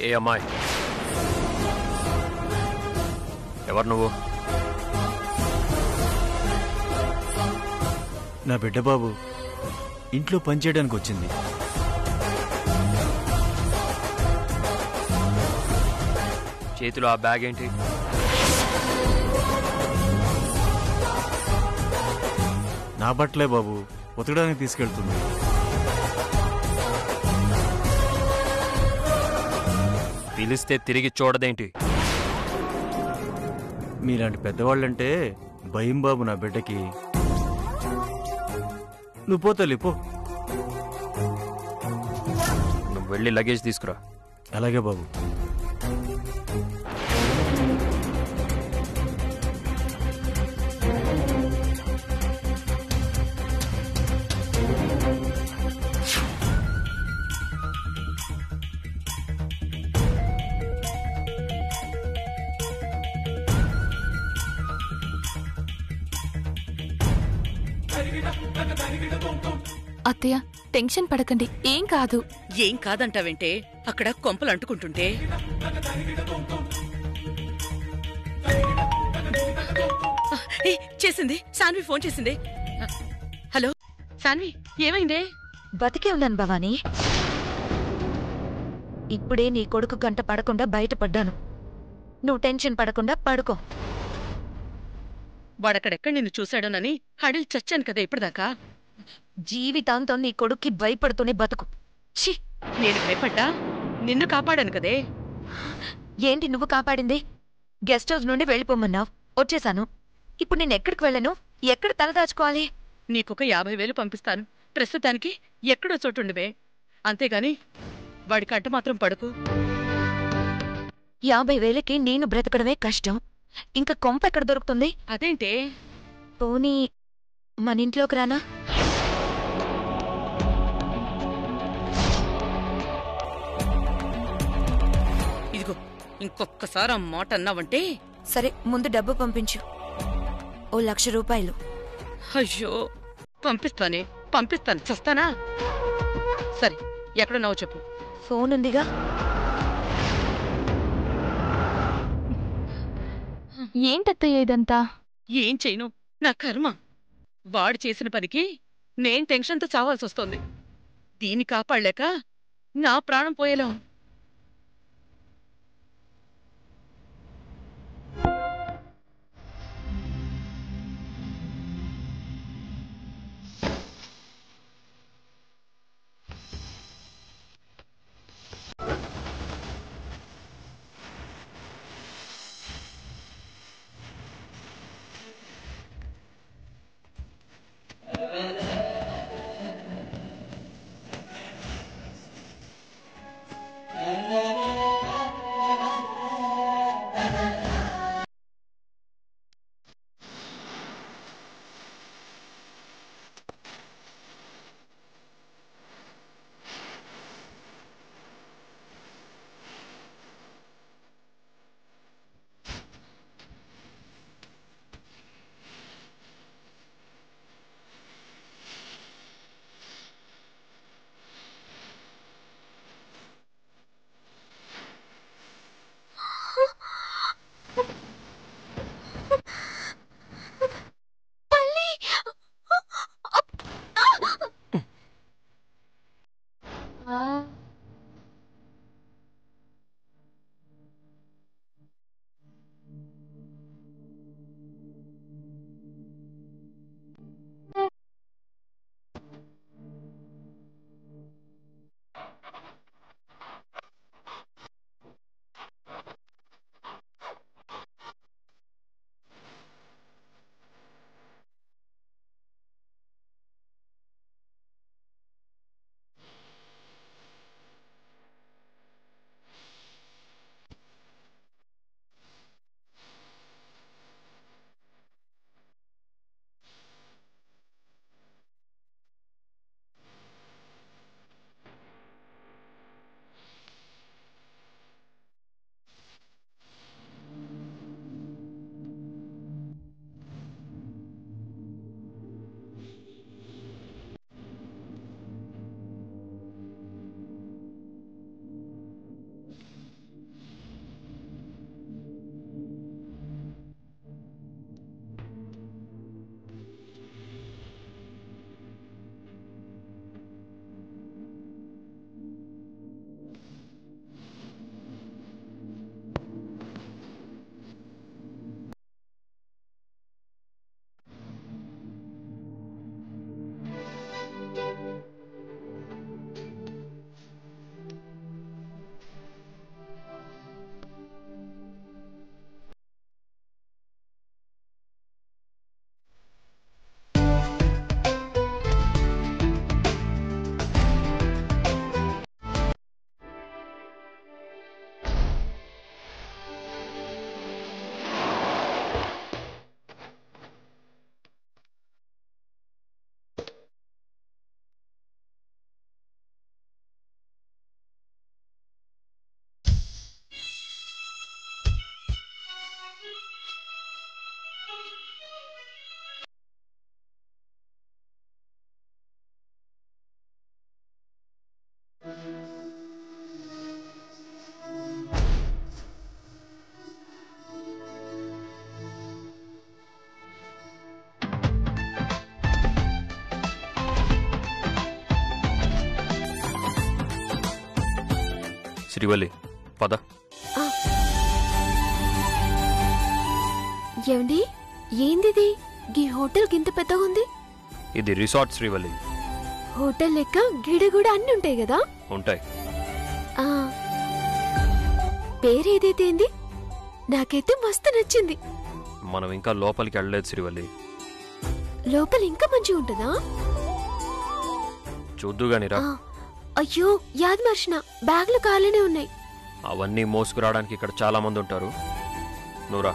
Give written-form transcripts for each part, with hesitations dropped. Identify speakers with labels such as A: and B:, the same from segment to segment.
A: ఏ అమ్మాయి, ఎవరు నువ్వు?
B: నా బిడ్డ బాబు ఇంట్లో పనిచేయడానికి వచ్చింది.
A: చేతిలో ఆ బ్యాగ్ ఏంటి?
B: నా బట్టలే బాబు, ఉతకడానికి తీసుకెళ్తుంది.
A: పిలిస్తే తిరిగి చూడదేంటి?
B: మీలాంటి పెద్దవాళ్ళంటే భయం బాబు నా బిడ్డకి. నువ్వు పోతలే పో.
A: నువ్వు వెళ్ళి లగేజ్ తీసుకురా.
B: అలాగే బాబు.
C: అత్తయ్య, టెన్షన్ పడకండి, ఏం కాదు.
D: ఏం కాదంటావేంటే? అక్కడ కొంపలు అంటుకుంటుంటే. చేసింది సాన్వి, ఫోన్ చేసింది. హలో సాన్వి, ఏమైందే?
E: బతికే ఉన్నాను భవానీ. ఇప్పుడే నీ కొడుకు గంట పడకుండా బయటపడ్డాను. నువ్వు టెన్షన్ పడకుండా పడుకో.
D: వాడక్కడెక్కడ నిన్ను చూశాడోనని హడిల్ చచ్చాను కదా ఇప్పటిదాకా.
E: జీవితాంతం నీ కొడుక్కి భయపడుతూనే బతుకు. ఛీ,
D: నేను భయపడ్డా? నిన్ను కాపాడాను కదే.
E: ఏంటి నువ్వు కాపాడింది? గెస్ట్ హౌస్ నుండి వెళ్ళిపోమన్నావు, వచ్చేశాను. ఇప్పుడు నేను ఎక్కడికి వెళ్ళను? ఎక్కడ తలదాచుకోవాలి?
D: నీకొక 50,000 పంపిస్తాను. ప్రస్తుతానికి ఎక్కడో చోటుండివే, అంతేగాని వాడికి అడ్డు మాత్రం పడుకు.
E: 50,000కి నేను బ్రతకడమే కష్టం, ఇంకా కొంప ఎక్కడ దొరుకుతుంది?
D: అదేంటే?
E: పోనీ మన ఇంట్లోకి రానా?
D: ఇదిగో, ఇంకొక్కసారి ఆ మాట అన్నావంటే.
E: సరే, ముందు డబ్బు పంపించు. ఓ 1,00,000 రూపాయలు.
D: అయ్యో, పంపిస్తాను చస్తానా? సరే, ఎక్కడున్నావో చెప్పు.
E: ఫోన్ ఉందిగా.
C: ఏంటత్తయ్య ఇదంతా?
D: ఏం చేయను, నా కర్మ. వాడు చేసిన పనికి నేను టెన్షన్తో చావాల్సొస్తోంది. దీన్ని కాపాడలేక నా ప్రాణం పోయేలా.
A: శ్రీవల్లి పద.
C: ఏమండి, ఏందిది? ఈ హోటల్ గింత పెద్దగా ఉంది.
A: ఇది రిసార్ట్ శ్రీవల్లి.
C: హోటల్ లెక్క గిడ కూడా అన్ని ఉంటాయి కదా?
A: ఉంటాయి.
C: ఆ పేరేదైతే ఏంది? నాకైతే మస్తు నచ్చింది.
A: మనం ఇంకా లోపలికి వెళ్ళలేదు శ్రీవల్లి.
C: లోపల ఇంకా మంచిగా ఉంటుందా?
A: చూద్దుగానిరా.
C: అయ్యో యాద్ మర్చిన, బ్యాగ్లు ఖాళీనే ఉన్నాయి.
A: అవన్నీ మోసుకురావడానికి ఇక్కడ చాలా మంది ఉంటారు. నువ్వురా.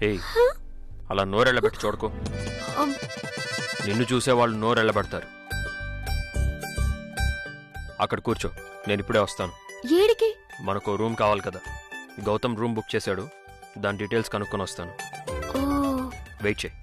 A: ఏయ్, అలా నోరెళ్ళబెట్టి చూడకు. నిన్ను చూసే వాళ్ళు నోరెళ్ళబెడతారు. అక్కడ కూర్చో, నేను ఇప్పుడే వస్తాను.
C: ఏడికి?
A: మనకు రూమ్ కావాలి కదా, గౌతమ్ రూమ్ బుక్ చేశాడు. దాని డీటెయిల్స్ కనుక్కొని వస్తాను. వెయిట్ చేయి.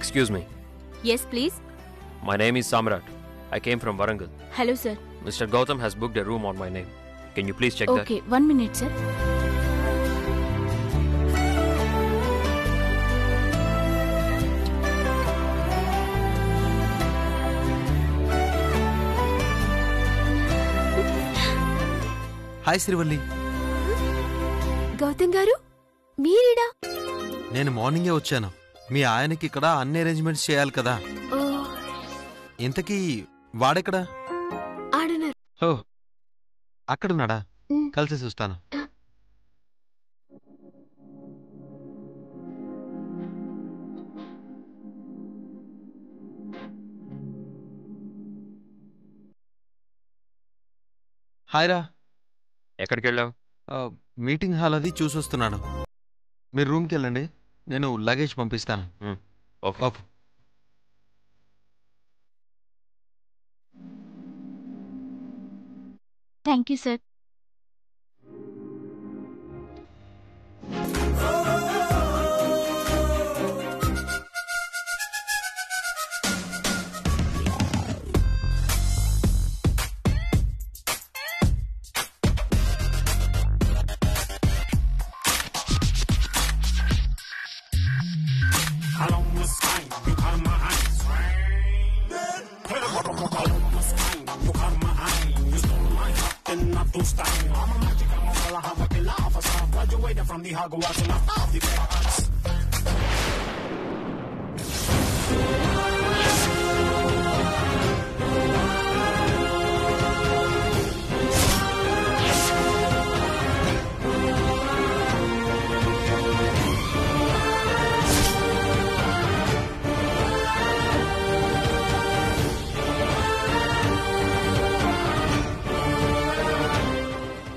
A: Excuse me.
C: Yes, please.
A: My name is Samrat. I came from Warangal.
C: Hello, sir.
A: Mr. Gautam has booked a room on my name. Can you please check that?
C: Okay, 1 minute, sir.
F: Hi Srivalli.
C: Gautam గారు, మీరీడా?
F: నేను మార్నింగే వచ్చాను. మీ ఆయనకి ఇక్కడ అన్ని arrangements చేయాలి కదా. ఇంతకీ వాడెక్కడా?
C: ఆడున్నారు.
F: ఓ, అక్కడున్నాడా? కలిసి చూస్తాను. హాయ్ రా.
A: ఎక్కడికి వెళ్ళావు?
F: మీటింగ్ హాల్ అది చూసొస్తున్నాను. మీరు రూమ్కి వెళ్ళండి, నేను లగేజ్ పంపిస్తాను.
A: Okay.
C: Thank you, sir.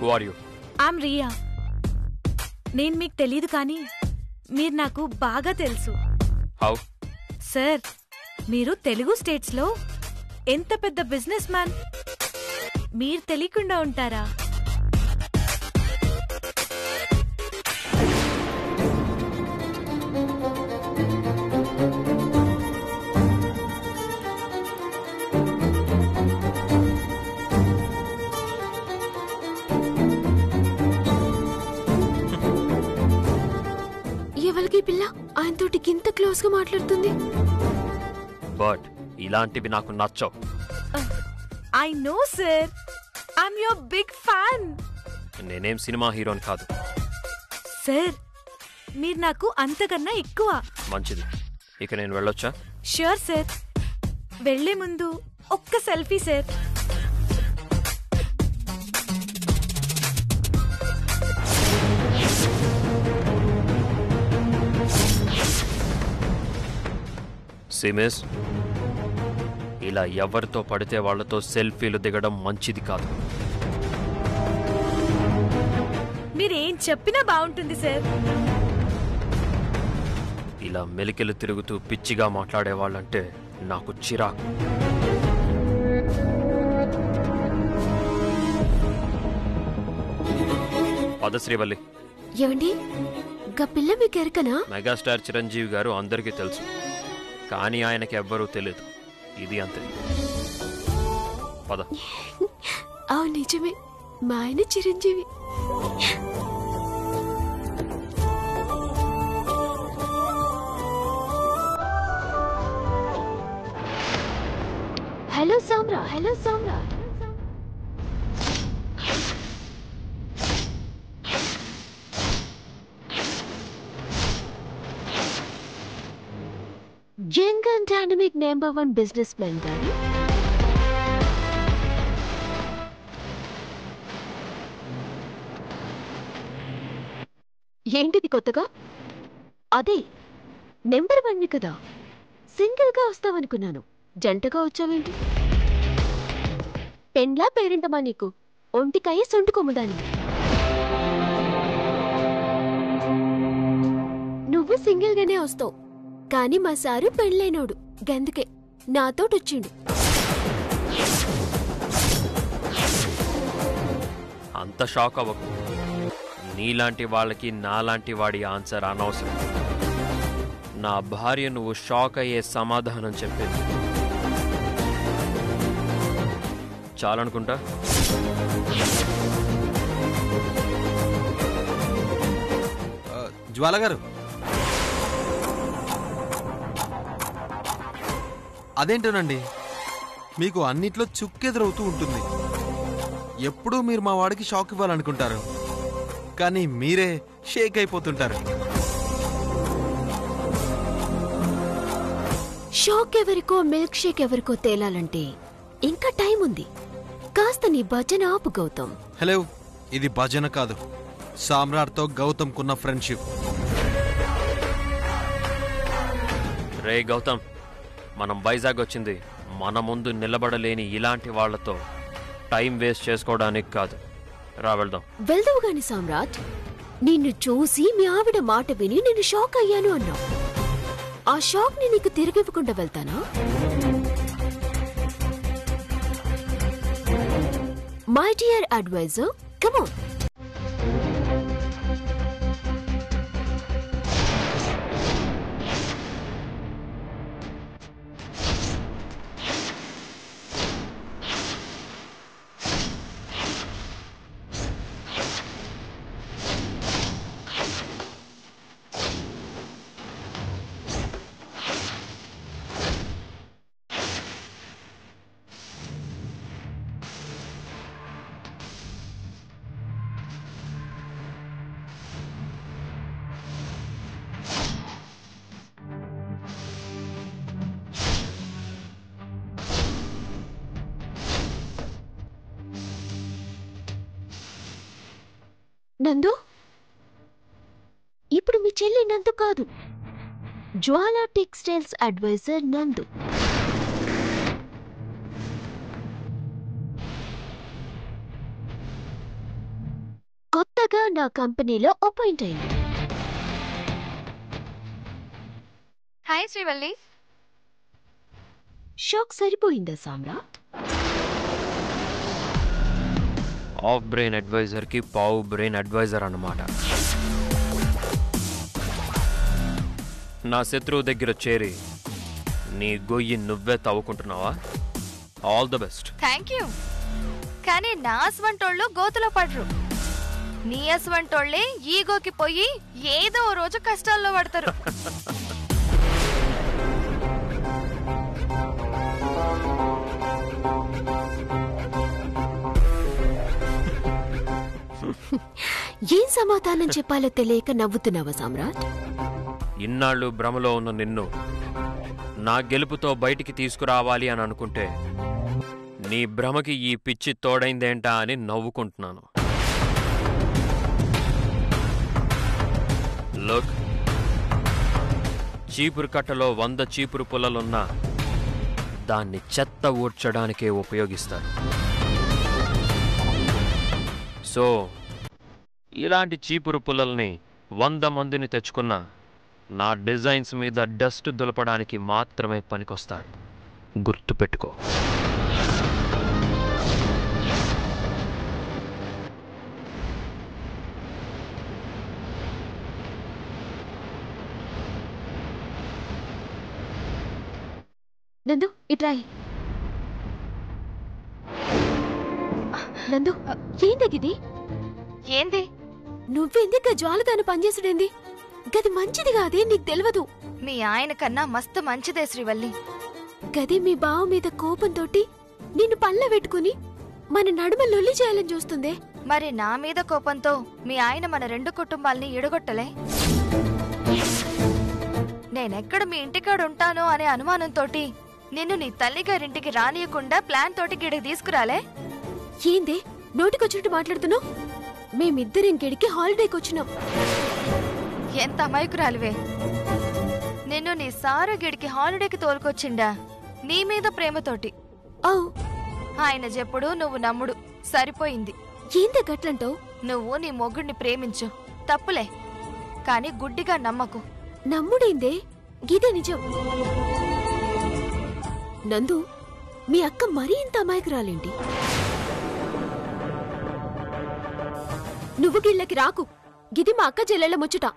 A: Who are you?
G: I'm Riya. నేను మీకు తెలీదు కానీ మీరు నాకు బాగా తెలుసు.
A: How?
G: సార్, మీరు తెలుగు స్టేట్స్లో ఎంత పెద్ద బిజినెస్ మ్యాన్, మీరు తెలియకుండా ఉంటారా?
C: ఎవరికి పిల్ల ఆయనతోటి గింత క్లోజ్ గా మాట్లాడుతుంది?
A: బట్ ఇలాంటివి నాకు నచ్చవు.
G: I know sir, I'm your big fan.
A: నేనేం సినిమా హీరోని కాదు.
G: సార్, మీరు నాకు అంతకన్నా ఎక్కువ.
A: మంచిది, ఇక నేను వెళ్ళొచ్చా?
G: Sure sir. వెళ్లే ముందు ఒక్క సెల్ఫీ సార్.
A: See, miss, ఇలా ఎవరితో పడితే వాళ్లతో సెల్ఫీలు దిగడం మంచిది కాదు.
G: మీరేం చెప్పినా బాగుంటుంది సార్.
A: ఇలా మెలికెలు తిరుగుతూ పిచ్చిగా మాట్లాడేవాళ్ళంటే నాకు చిరాకు. పద శ్రీవల్లి.
H: ఏమండి గా పిల్ల మీకు ఎరకనా?
A: మెగాస్టార్ చిరంజీవి గారు అందరికీ తెలుసు, కానీ ఆయనకి ఎవ్వరూ తెలియదు. ఇది అంతే. పద.
H: అవును నిజమే, మా ఆయన Chiranjeevi. Hello Samra, hello Samra. Young and dynamic number 1 business man గారు, ఏంటిది కొత్తగా? అదే నెంబర్ 1 కదా, సింగిల్ గా వస్తావనుకున్నాను, జంటగా వచ్చావేంటి? పెండ్లా పేరెంటమా నీకు? ఒంటికాయ సొంటుకోముదాని. నువ్వు సింగిల్ గానే వస్తావు, కానీ మా సారు పెళ్ళైనోడు, గందుకే నాతోటొచ్చిండు.
A: అంత షాక్ అవ్వకు. నీలాంటి వాళ్ళకి నాలాంటి వాడి ఆన్సర్ అనవసరం. నా భార్య నువ్వు షాక్ అయ్యే సమాధానం చెప్పింది. చాలనుకుంటా.
F: జ్వాల గారు, అదేంటోనండి మీకు అన్నిట్లో చుక్కెదురవుతూ ఉంటుంది. ఎప్పుడూ మీరు మా వాడికి షాక్ ఇవ్వాలనుకుంటారు, కానీ మీరే షేక్ అయిపోతుంటారు.
H: షాక్ ఎవరికో మిల్క్ షేక్ ఎవరికో తేలాలంటే ఇంకా టైం ఉంది. కాస్త నీ భజన ఆపు గౌతమ్.
F: హలో, ఇది భజన కాదు, సామ్రాట్తో గౌతమ్కున్న ఫ్రెండ్షిప్.
A: రే గౌతమ్, మనం వైజాగ్ వచ్చింది మన ముందు నిలబడలేని ఇలాంటి వాళ్లతో టైం వేస్ట్ చేసుకోవడానికి కాదు. రా వెళ్దాం.
H: వెళ్దావు గాని సామ్రాట్, నిన్ను చూసి మీ ఆవిడ మాట విని నేను షాక్ అయ్యాను అన్నావు. ఆ షాక్ ని నీకు తిరిగివ్వకుండా వెళ్తానా? My dear advisor, come on. Nandu, ఇప్పుడు మీ చెల్లి నందు కాదు, జ్వాల టెక్స్టైల్స్ అడ్వైజర్ నందు. కొత్తగా నా కంపెనీలో అపాయింట్ అయింది.
E: హాయ్ శ్రీవల్లి.
H: షాక్ సరిపోయిందా సామ్రాట్?
A: ఆఫ్ బ్రెయిన్ అడ్వైజర్కి పావు బ్రెయిన్ అడ్వైజర్ అన్నమాట. నా శత్రువు దగ్గర చేరి నీ గొయ్యి నువ్వే తవ్వుకుంటున్నావా? All the best.
E: Thank you. కానీ నా అస్వంటోళ్ళు గోతులో పడరు. నీ అస్వంటోళ్ళే ఈగోకి పోయి ఏదో ఓ రోజు కష్టాల్లో పడతారు.
H: ఏం సమాధానం చెప్పాలో తెలియక నవ్వుతున్నావా సామ్రాట్?
A: ఇన్నాళ్ళు భ్రమలో ఉన్న నిన్ను నా గెలుపుతో బయటికి తీసుకురావాలి అని అనుకుంటే నీ భ్రమకి ఈ పిచ్చి తోడైందేంటా అని నవ్వుకుంటున్నాను. లోక్, చీపురు కట్టలో 100 చీపురు పుల్లలున్నా దాన్ని చెత్త ఊడ్చడానికే ఉపయోగిస్తారు. సో ఇలాంటి చీపురు పుల్లల్ని 100 మందిని తెచ్చుకున్న నా డిజైన్స్ మీద డస్ట్ దులపడానికి మాత్రమే పనికొస్తారు. గుర్తుపెట్టుకో.
H: నందు ఇట్రాయి. నందు ఏందగిది?
E: ఏంది?
H: నువ్వెందుకు జ్వాలదాన్ని పనిచేసుడేంది? గది మంచిది కాదే, నీకు తెలియదు.
E: మీ ఆయన కన్నా మస్తు మంచిదే శ్రీవల్లి.
H: గది మీ బావ మీద కోపంతోటి నిన్ను పళ్ళ పెట్టుకుని మన నడుమ లొల్లి చేయాలని చూస్తుందే.
E: మరి నా మీద కోపంతో మీ ఆయన మన 2 కుటుంబాల్ని ఎడగొట్టలే. నేనెక్కడ మీ ఇంటికాడ ఉంటానో అనే అనుమానంతోటి నిన్ను నీ తల్లిగారింటికి రానియకుండా ప్లాన్ తోటి గిడికి తీసుకురాలే.
H: ఏందే నోటికొచ్చినట్టు మాట్లాడుతున్నావు? మేమిద్దరం గిడికి హాలిడేకి వచ్చినాం.
E: ఎంత అమాయకురాలివే. నిన్ను నీ సారు గిడికి హాలిడేకి తోలుకొచ్చిండా నీ మీద ప్రేమతోటి.
H: అవు
E: ఆయన చెప్పుడు నువ్వు నమ్ముడు. సరిపోయింది.
H: ఏందే గట్లంటావు?
E: నువ్వు నీ మొగుడిని ప్రేమించు, తప్పులే, కాని గుడ్డిగా నమ్మకు.
H: నమ్ముడేందే, గిదే నిజం. నందు, మీ అక్క మరీ ఇంత అమాయకురాలేంటి? నువ్వు గిళ్ళకి రాకు. గిది మా అక్క చెల్లెళ్ళ ముచ్చట.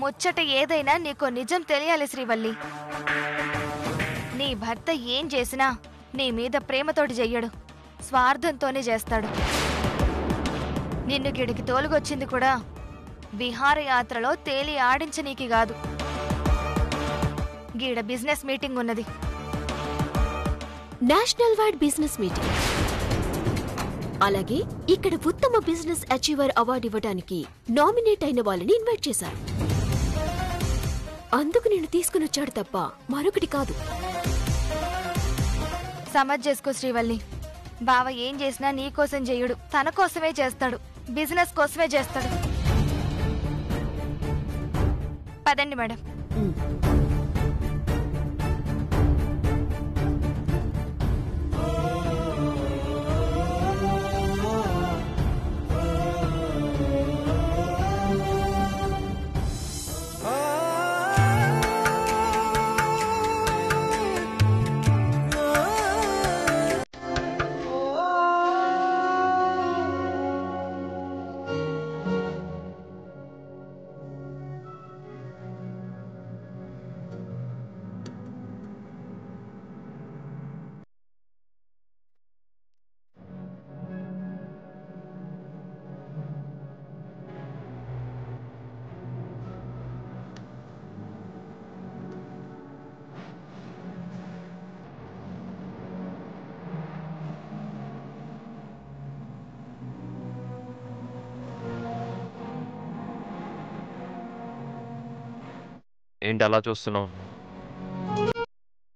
E: ముచ్చట ఏదైనా నీకో నిజం తెలియాలి శ్రీవల్లి. నీ భర్త ఏం చేసినా నీ మీద ప్రేమతోటి చెయ్యడు, స్వార్థంతోనే చేస్తాడు. నిన్ను గిడికి తోలుగొచ్చింది కూడా విహారయాత్రలో తేలి ఆడించనీకి కాదు. గీడ బిజినెస్ మీటింగ్ ఉన్నది.
H: National wide business meeting. అలాగే ఇక్కడ ఉత్తమ బిజినెస్ అచీవర్ అవార్డు ఇవ్వడానికి నామినేట్ అయిన వాళ్ళని ఇన్వైట్ చేశారు. అందుకు నేను తీసుకుని వచ్చాడు తప్ప మరొకటి కాదు.
E: సమజ్ చేసుకో శ్రీవల్లి. బావ ఏం చేసినా నీ కోసం చెయ్యడు, తన కోసమే చేస్తాడు, బిజినెస్ కోసమే చేస్తాడు. పదండి మేడం.
A: ఏంటి అలా చూస్తున్నావు?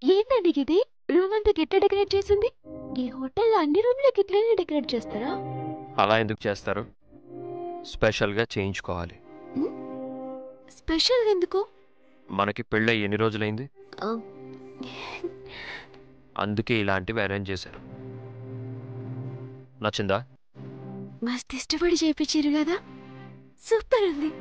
H: ఏంటండి ఇది? రూమ్ అంతా గిట్ల డెకరేట్ చేసింది. ఈ హోటల్ అన్ని రూమ్లకి ఇట్లనే డెకరేట్ చేస్తారా?
A: అలా ఎందుకు చేస్తారు? స్పెషల్గా చేయించుకోవాలి.
H: స్పెషల్ ఎందుకు?
A: మనకి పెళ్ళై ఎన్ని రోజులైంది? అందుకే ఇలాంటివి అరేంజ్ చేశారు. నచ్చిందా?
H: మస్తు ఇష్టపడి చేయించారు కదా, సూపర్ ఉంది.